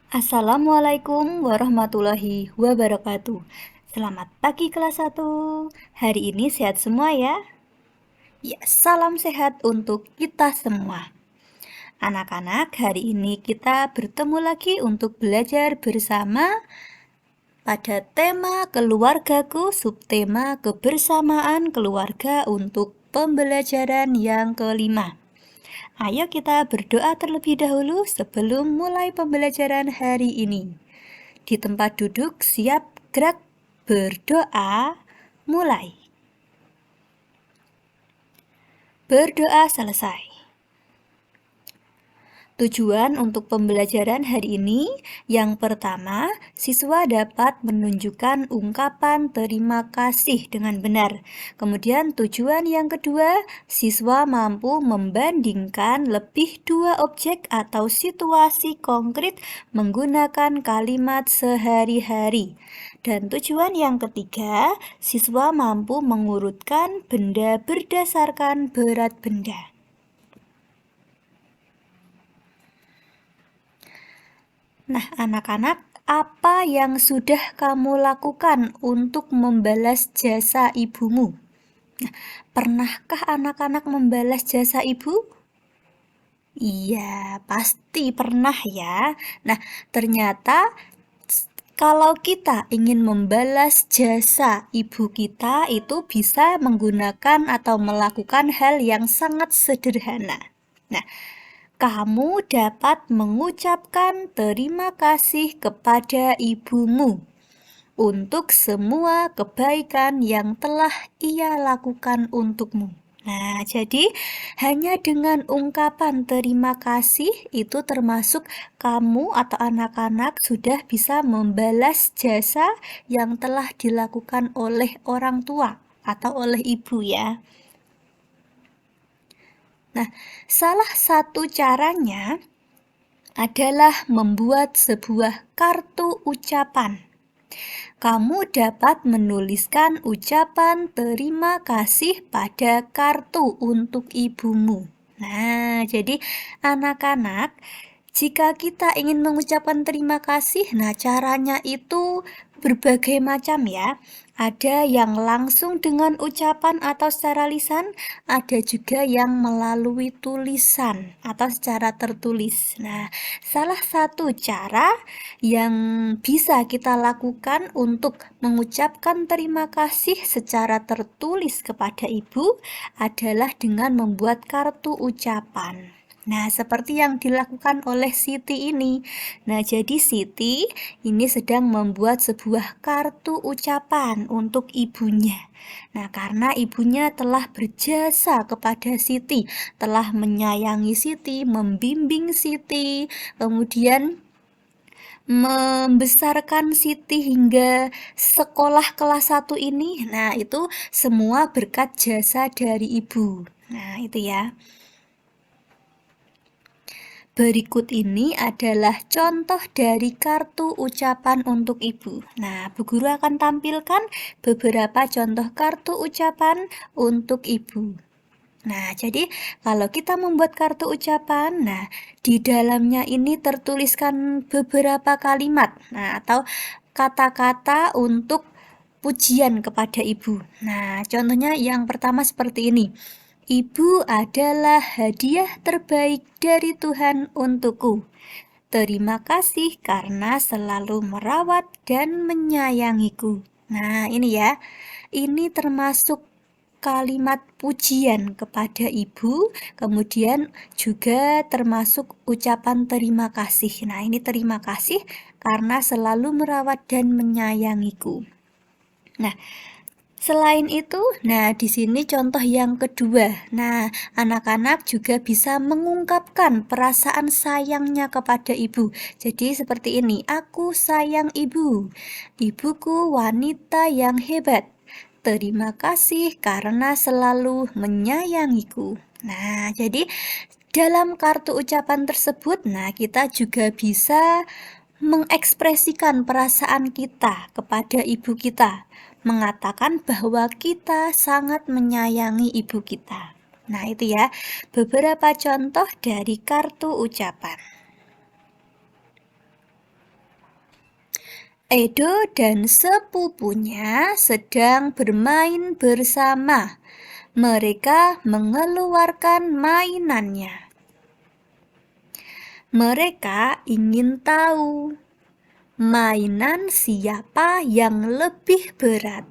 Assalamualaikum warahmatullahi wabarakatuh. Selamat pagi kelas 1. Hari ini sehat semua ya? Ya, salam sehat untuk kita semua. Anak-anak, hari ini kita bertemu lagi untuk belajar bersama pada tema keluargaku, subtema kebersamaan keluarga untuk pembelajaran yang kelima. Ayo kita berdoa terlebih dahulu sebelum mulai pembelajaran hari ini. Di tempat duduk, siap gerak, berdoa, mulai. Berdoa selesai. Tujuan untuk pembelajaran hari ini, yang pertama, siswa dapat menunjukkan ungkapan terima kasih dengan benar. Kemudian tujuan yang kedua, siswa mampu membandingkan lebih dua objek atau situasi konkret menggunakan kalimat sehari-hari. Dan tujuan yang ketiga, siswa mampu mengurutkan benda berdasarkan berat benda. Nah, anak-anak, apa yang sudah kamu lakukan untuk membalas jasa ibumu? Nah, pernahkah anak-anak membalas jasa ibu? Iya, pasti pernah ya. Nah, ternyata kalau kita ingin membalas jasa ibu kita itu bisa menggunakan atau melakukan hal yang sangat sederhana. Nah, kamu dapat mengucapkan terima kasih kepada ibumu untuk semua kebaikan yang telah ia lakukan untukmu. Nah, jadi hanya dengan ungkapan terima kasih itu termasuk kamu atau anak-anak sudah bisa membalas jasa yang telah dilakukan oleh orang tua atau oleh ibu ya. Nah, salah satu caranya adalah membuat sebuah kartu ucapan. Kamu dapat menuliskan ucapan terima kasih pada kartu untuk ibumu. Nah, jadi anak-anak, jika kita ingin mengucapkan terima kasih, nah caranya itu berbagai macam ya. Ada yang langsung dengan ucapan atau secara lisan, ada juga yang melalui tulisan atau secara tertulis. Nah, salah satu cara yang bisa kita lakukan untuk mengucapkan terima kasih secara tertulis kepada ibu adalah dengan membuat kartu ucapan. Nah, seperti yang dilakukan oleh Siti ini. Nah, jadi Siti ini sedang membuat sebuah kartu ucapan untuk ibunya. Nah, karena ibunya telah berjasa kepada Siti, telah menyayangi Siti, membimbing Siti, kemudian membesarkan Siti hingga sekolah kelas 1 ini. Nah, itu semua berkat jasa dari ibu. Nah, itu ya. Berikut ini adalah contoh dari kartu ucapan untuk ibu. Nah, Bu Guru akan tampilkan beberapa contoh kartu ucapan untuk ibu. Nah, jadi kalau kita membuat kartu ucapan, nah di dalamnya ini tertuliskan beberapa kalimat, nah atau kata-kata untuk pujian kepada ibu. Nah, contohnya yang pertama seperti ini. Ibu adalah hadiah terbaik dari Tuhan untukku. Terima kasih karena selalu merawat dan menyayangiku. Nah, ini ya. Ini termasuk kalimat pujian kepada ibu, kemudian juga termasuk ucapan terima kasih. Nah, ini terima kasih karena selalu merawat dan menyayangiku. Nah, selain itu, nah di sini contoh yang kedua. Nah, anak-anak juga bisa mengungkapkan perasaan sayangnya kepada ibu. Jadi seperti ini, aku sayang ibu. Ibuku wanita yang hebat. Terima kasih karena selalu menyayangiku. Nah, jadi dalam kartu ucapan tersebut, nah kita juga bisa mengekspresikan perasaan kita kepada ibu kita, mengatakan bahwa kita sangat menyayangi ibu kita. Nah, itu ya, beberapa contoh dari kartu ucapan. Edo dan sepupunya sedang bermain bersama. Mereka mengeluarkan mainannya. Mereka ingin tahu mainan siapa yang lebih berat.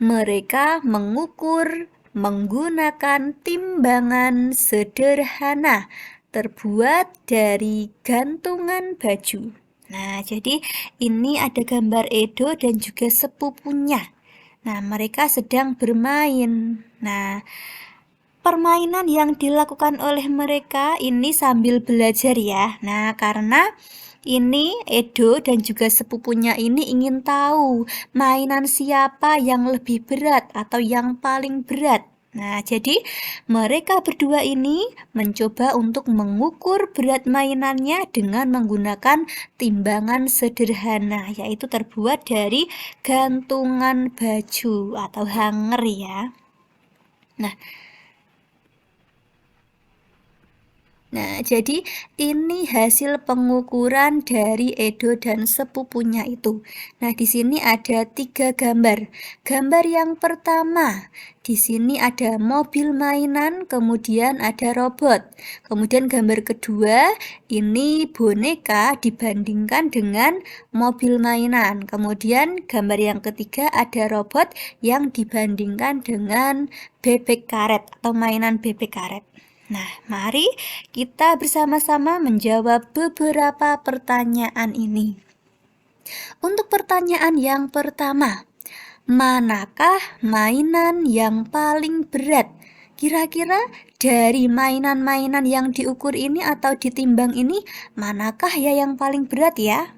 Mereka mengukur menggunakan timbangan sederhana terbuat dari gantungan baju. Nah, jadi ini ada gambar Edo dan juga sepupunya. Nah, mereka sedang bermain. Nah, permainan yang dilakukan oleh mereka ini sambil belajar ya. Nah, karena ini Edo dan juga sepupunya ini ingin tahu mainan siapa yang lebih berat atau yang paling berat. Nah, jadi mereka berdua ini mencoba untuk mengukur berat mainannya dengan menggunakan timbangan sederhana, yaitu terbuat dari gantungan baju atau hanger ya. Nah, jadi ini hasil pengukuran dari Edo dan sepupunya itu. Nah, di sini ada 3 gambar. Gambar yang pertama, di sini ada mobil mainan, kemudian ada robot. Kemudian gambar kedua, ini boneka dibandingkan dengan mobil mainan. Kemudian gambar yang ketiga ada robot yang dibandingkan dengan bebek karet atau mainan bebek karet. Nah, mari kita bersama-sama menjawab beberapa pertanyaan ini. Untuk pertanyaan yang pertama, manakah mainan yang paling berat? Kira-kira dari mainan-mainan yang diukur ini atau ditimbang ini, manakah ya yang paling berat ya?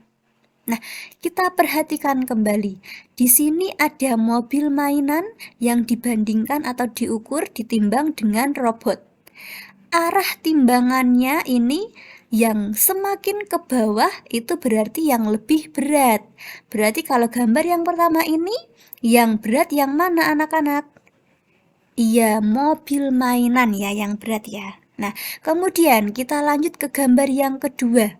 Nah, kita perhatikan kembali. Di sini ada mobil mainan yang dibandingkan atau diukur ditimbang dengan robot. Arah timbangannya ini yang semakin ke bawah itu berarti yang lebih berat. Berarti kalau gambar yang pertama ini, yang berat yang mana anak-anak? Iya, mobil mainan ya yang berat ya. Nah, kemudian kita lanjut ke gambar yang kedua.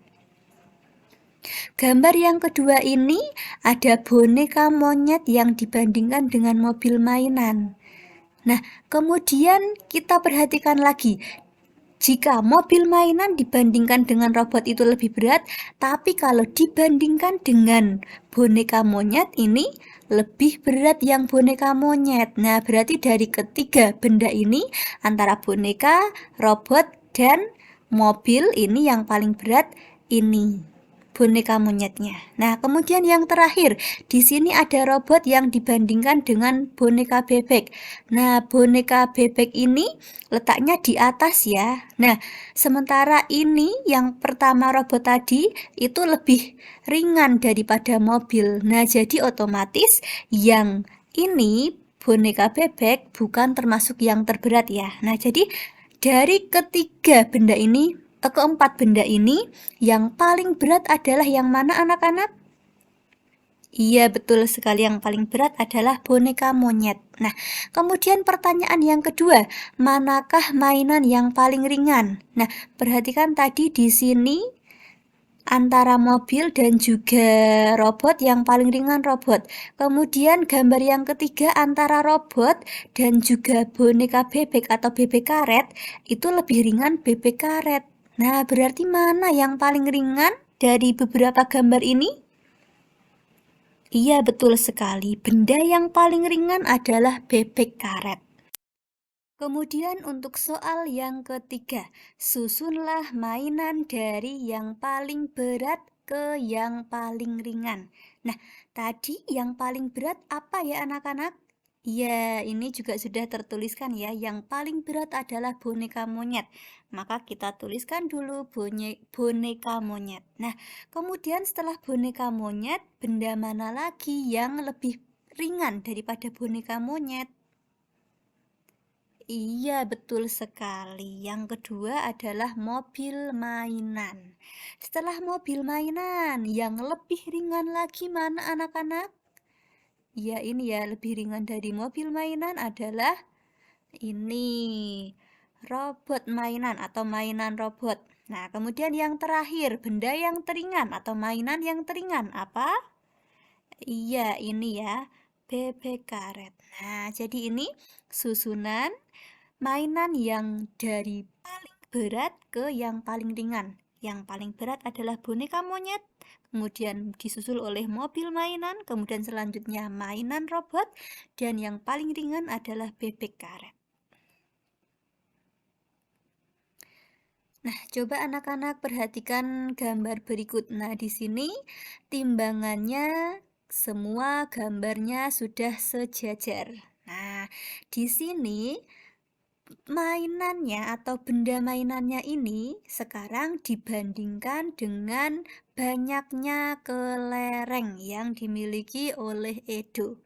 Gambar yang kedua ini ada boneka monyet yang dibandingkan dengan mobil mainan. Nah, kemudian kita perhatikan lagi. Jika mobil mainan dibandingkan dengan robot itu lebih berat, tapi kalau dibandingkan dengan boneka monyet ini lebih berat yang boneka monyet. Nah, berarti dari ketiga benda ini antara boneka, robot, dan mobil ini yang paling berat ini boneka monyetnya. Nah, kemudian yang terakhir, di sini ada robot yang dibandingkan dengan boneka bebek. Nah, boneka bebek ini letaknya di atas ya. Nah, sementara ini yang pertama robot tadi itu lebih ringan daripada mobil. Nah, jadi otomatis yang ini boneka bebek bukan termasuk yang terberat ya. Nah, jadi dari ketiga benda ini keempat benda ini, yang paling berat adalah yang mana anak-anak? Iya, betul sekali, yang paling berat adalah boneka monyet. Nah, kemudian pertanyaan yang kedua, manakah mainan yang paling ringan? Nah, perhatikan tadi di sini antara mobil dan juga robot yang paling ringan robot. Kemudian gambar yang ketiga antara robot dan juga boneka bebek atau bebek karet itu lebih ringan bebek karet. Nah, berarti mana yang paling ringan dari beberapa gambar ini? Iya, betul sekali. Benda yang paling ringan adalah bebek karet. Kemudian untuk soal yang ketiga, susunlah mainan dari yang paling berat ke yang paling ringan. Nah, tadi yang paling berat apa ya anak-anak? Ya, ini juga sudah tertuliskan ya. Yang paling berat adalah boneka monyet. Maka kita tuliskan dulu boneka monyet. Nah, kemudian setelah boneka monyet, benda mana lagi yang lebih ringan daripada boneka monyet? Iya, betul sekali. Yang kedua adalah mobil mainan. Setelah mobil mainan, yang lebih ringan lagi mana anak-anak? Ya, ini ya, lebih ringan dari mobil mainan adalah ini robot mainan atau mainan robot. Nah, kemudian yang terakhir, benda yang teringan atau mainan yang teringan apa? Iya, ini ya, bebek karet. Nah, jadi ini susunan mainan yang dari paling berat ke yang paling ringan. Yang paling berat adalah boneka monyet, kemudian disusul oleh mobil mainan, kemudian selanjutnya mainan robot, dan yang paling ringan adalah bebek karet. Nah, coba anak-anak perhatikan gambar berikut. Nah, di sini timbangannya semua gambarnya sudah sejajar. Nah, di sini mainannya atau benda mainannya ini sekarang dibandingkan dengan banyaknya kelereng yang dimiliki oleh Edo.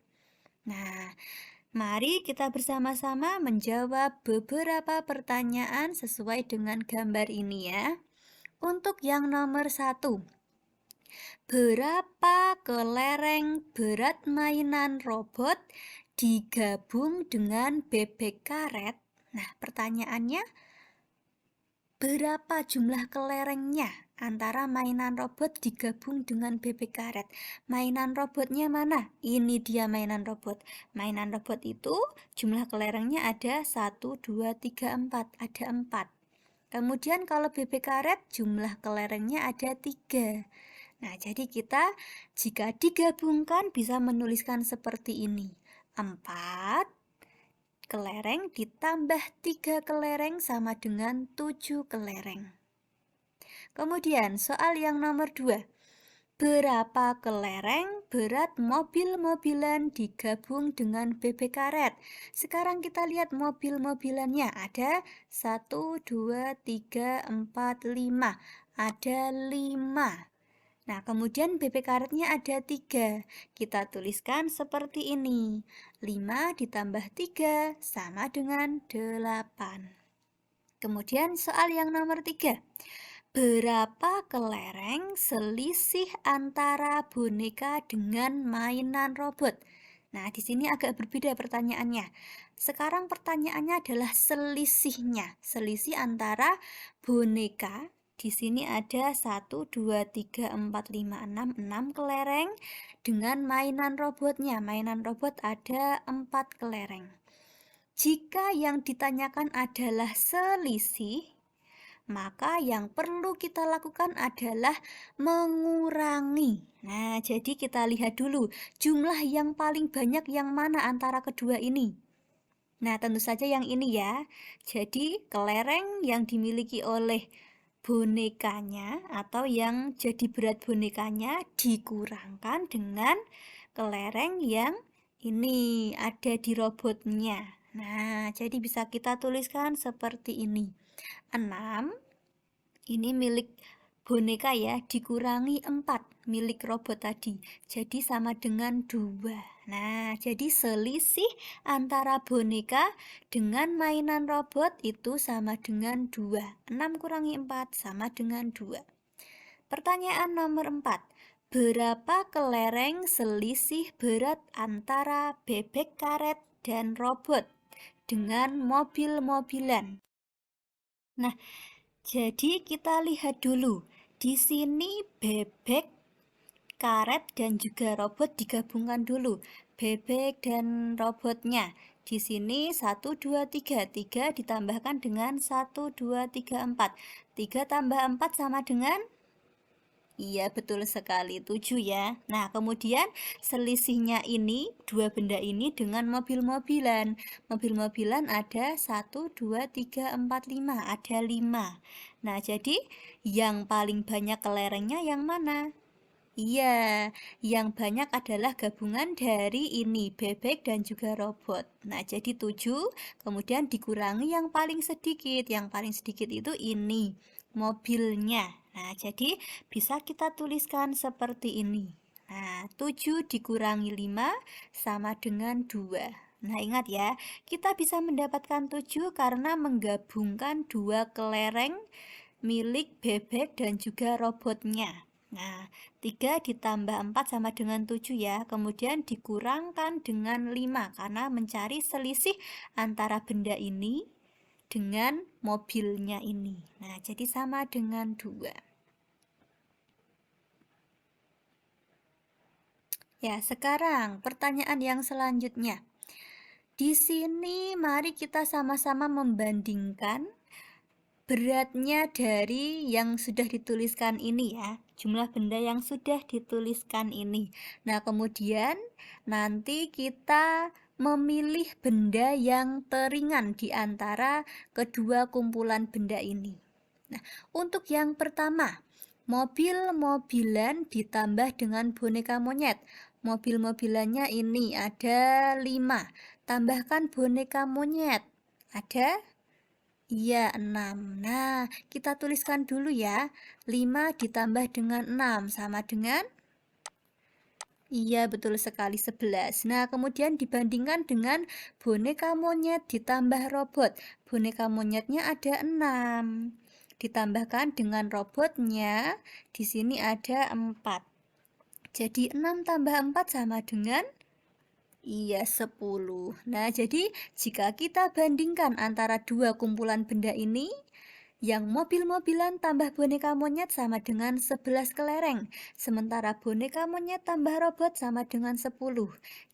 Nah, mari kita bersama-sama menjawab beberapa pertanyaan sesuai dengan gambar ini ya. Untuk yang nomor 1, berapa kelereng berat mainan robot digabung dengan bebek karet? Nah, pertanyaannya, berapa jumlah kelerengnya antara mainan robot digabung dengan bebek karet? Mainan robotnya mana? Ini dia mainan robot. Mainan robot itu jumlah kelerengnya ada 1, 2, 3, 4. Ada 4. Kemudian kalau bebek karet jumlah kelerengnya ada 3. Nah, jadi kita jika digabungkan bisa menuliskan seperti ini. 4 kelereng ditambah 3 kelereng sama dengan 7 kelereng. Kemudian soal yang nomor 2. Berapa kelereng berat mobil-mobilan digabung dengan bebek karet? Sekarang kita lihat mobil-mobilannya. Ada 1, 2, 3, 4, 5. Ada 5. Nah, kemudian bebek karetnya ada 3. Kita tuliskan seperti ini. 5 ditambah 3 sama dengan 8. Kemudian soal yang nomor 3. Berapa kelereng selisih antara boneka dengan mainan robot? Nah, di sini agak berbeda pertanyaannya. Sekarang pertanyaannya adalah selisihnya. Selisih antara boneka. Di sini ada 1, 2, 3, 4, 5, 6 kelereng dengan mainan robotnya. Mainan robot ada 4 kelereng. Jika yang ditanyakan adalah selisih, maka yang perlu kita lakukan adalah mengurangi. Nah, jadi kita lihat dulu jumlah yang paling banyak yang mana antara kedua ini. Nah, tentu saja yang ini ya. Jadi, kelereng yang dimiliki oleh bonekanya atau yang jadi berat bonekanya dikurangkan dengan kelereng yang ini ada di robotnya. Nah, jadi bisa kita tuliskan seperti ini. 6 ini milik boneka ya, dikurangi 4 milik robot tadi, jadi sama dengan 2. Nah, jadi selisih antara boneka dengan mainan robot itu sama dengan 2. 6 kurangi 4 sama dengan 2. Pertanyaan nomor 4. Berapa kelereng selisih berat antara bebek karet dan robot dengan mobil-mobilan? Nah, jadi kita lihat dulu. Di sini bebek, karet, dan juga robot digabungkan dulu. Bebek dan robotnya. Di sini 1, 2, 3. 3 ditambahkan dengan 1, 2, 3, 4. 3 tambah 4 sama dengan? Iya, betul sekali, 7 ya. Nah, kemudian selisihnya ini, dua benda ini dengan mobil-mobilan. Mobil-mobilan ada 1, 2, 3, 4, 5. Ada 5. Nah, jadi yang paling banyak kelerengnya yang mana? Iya, yang banyak adalah gabungan dari ini, bebek dan juga robot. Nah, jadi 7, kemudian dikurangi yang paling sedikit. Yang paling sedikit itu ini, mobilnya. Nah, jadi bisa kita tuliskan seperti ini. Nah, 7 dikurangi 5 sama dengan 2. Nah, ingat ya, kita bisa mendapatkan 7 karena menggabungkan 2 kelereng milik bebek dan juga robotnya. Nah, 3 ditambah 4 sama dengan 7 ya. Kemudian dikurangkan dengan 5 karena mencari selisih antara benda ini dengan mobilnya ini. Nah, jadi sama dengan 2. Ya, sekarang pertanyaan yang selanjutnya. Di sini mari kita sama-sama membandingkan beratnya dari yang sudah dituliskan ini ya, jumlah benda yang sudah dituliskan ini. Nah, kemudian nanti kita memilih benda yang teringan di antara kedua kumpulan benda ini. Nah, untuk yang pertama, mobil-mobilan ditambah dengan boneka monyet. Mobil-mobilannya ini ada 5. Tambahkan boneka monyet. Ada? Iya, 6. Nah, kita tuliskan dulu ya. 5 ditambah dengan 6 sama dengan? Iya, betul sekali, 11. Nah, kemudian dibandingkan dengan boneka monyet ditambah robot. Boneka monyetnya ada 6. Ditambahkan dengan robotnya, di sini ada 4. Jadi 6 tambah 4 sama dengan? Iya, 10. Nah, jadi jika kita bandingkan antara dua kumpulan benda ini, yang mobil-mobilan tambah boneka monyet sama dengan 11 kelereng. Sementara boneka monyet tambah robot sama dengan 10.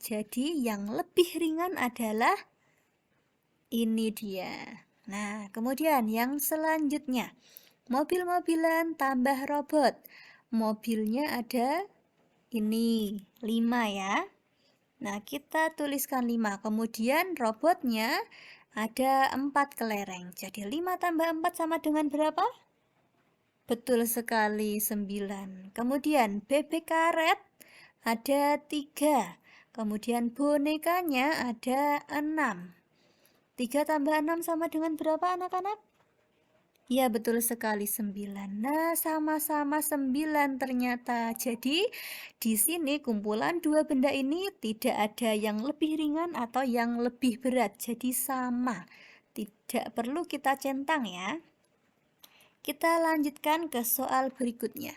Jadi yang lebih ringan adalah ini dia. Nah, kemudian yang selanjutnya. Mobil-mobilan tambah robot. Mobilnya ada ini 5 ya. Nah, kita tuliskan 5. Kemudian robotnya ada 4 kelereng. Jadi 5 tambah 4 sama dengan berapa? Betul sekali, 9. Kemudian bebek karet ada 3. Kemudian bonekanya ada 6. 3 tambah 6 sama dengan berapa anak-anak? Ya, betul sekali, 9. Nah, sama-sama 9 ternyata. Jadi, di sini kumpulan dua benda ini tidak ada yang lebih ringan atau yang lebih berat. Jadi sama. Tidak perlu kita centang ya. Kita lanjutkan ke soal berikutnya.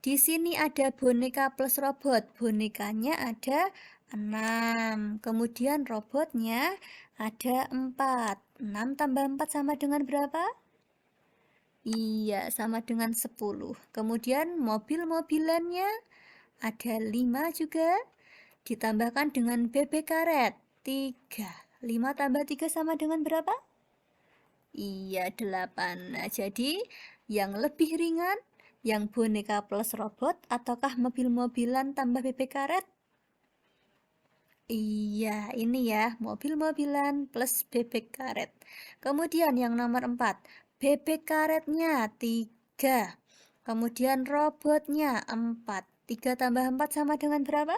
Di sini ada boneka plus robot. Bonekanya ada 6. Kemudian robotnya ada 4. 6 tambah 4 sama dengan berapa? Iya, sama dengan 10. Kemudian mobil-mobilannya ada 5 juga. Ditambahkan dengan bebek karet 3. 5 tambah 3 sama dengan berapa? Iya, 8. Nah, jadi yang lebih ringan, yang boneka plus robot, ataukah mobil-mobilan tambah bebek karet? Iya, ini ya, mobil-mobilan plus bebek karet. Kemudian yang nomor 4, bebek karetnya 3. Kemudian robotnya 4. 3 tambah 4 sama dengan berapa?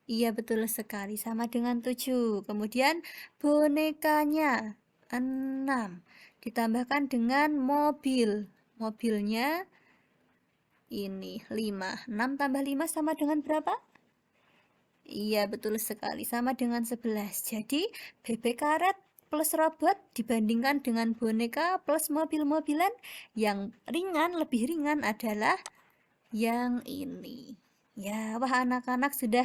Iya, betul sekali, sama dengan 7. Kemudian bonekanya 6. Ditambahkan dengan mobil. Mobilnya ini 5. 6 tambah 5 sama dengan berapa? Iya, betul sekali, sama dengan 11. Jadi, bebek karet plus robot dibandingkan dengan boneka plus mobil-mobilan, yang ringan, lebih ringan adalah yang ini. Ya, wah, anak-anak sudah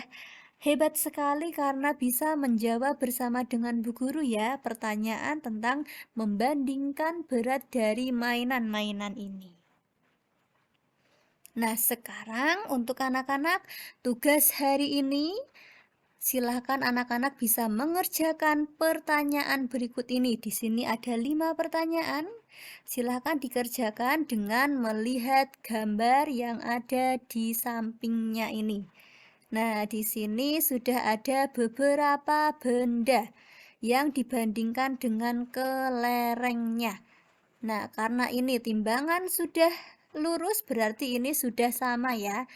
hebat sekali karena bisa menjawab bersama dengan Bu Guru ya pertanyaan tentang membandingkan berat dari mainan-mainan ini. Nah, sekarang untuk anak-anak, tugas hari ini silahkan anak-anak bisa mengerjakan pertanyaan berikut ini. Di sini ada 5 pertanyaan. Silahkan dikerjakan dengan melihat gambar yang ada di sampingnya ini. Nah, di sini sudah ada beberapa benda yang dibandingkan dengan kelerengnya. Nah, karena ini timbangan sudah lurus, berarti ini sudah sama ya.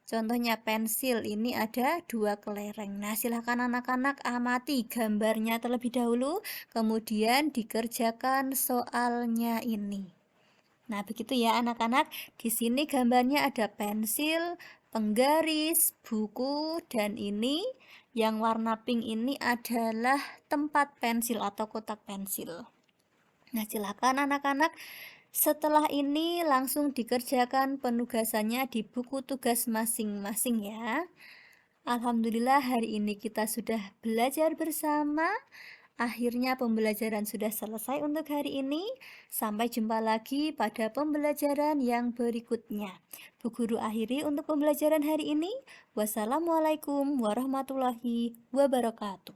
Contohnya pensil, ini ada 2 kelereng. Nah, silakan anak-anak amati gambarnya terlebih dahulu, kemudian dikerjakan soalnya ini. Nah, begitu ya anak-anak. Di sini gambarnya ada pensil, penggaris, buku, dan ini yang warna pink ini adalah tempat pensil atau kotak pensil. Nah, silakan anak-anak setelah ini langsung dikerjakan penugasannya di buku tugas masing-masing ya. Alhamdulillah hari ini kita sudah belajar bersama. Akhirnya pembelajaran sudah selesai untuk hari ini. Sampai jumpa lagi pada pembelajaran yang berikutnya. Bu Guru akhiri untuk pembelajaran hari ini. Wassalamualaikum warahmatullahi wabarakatuh.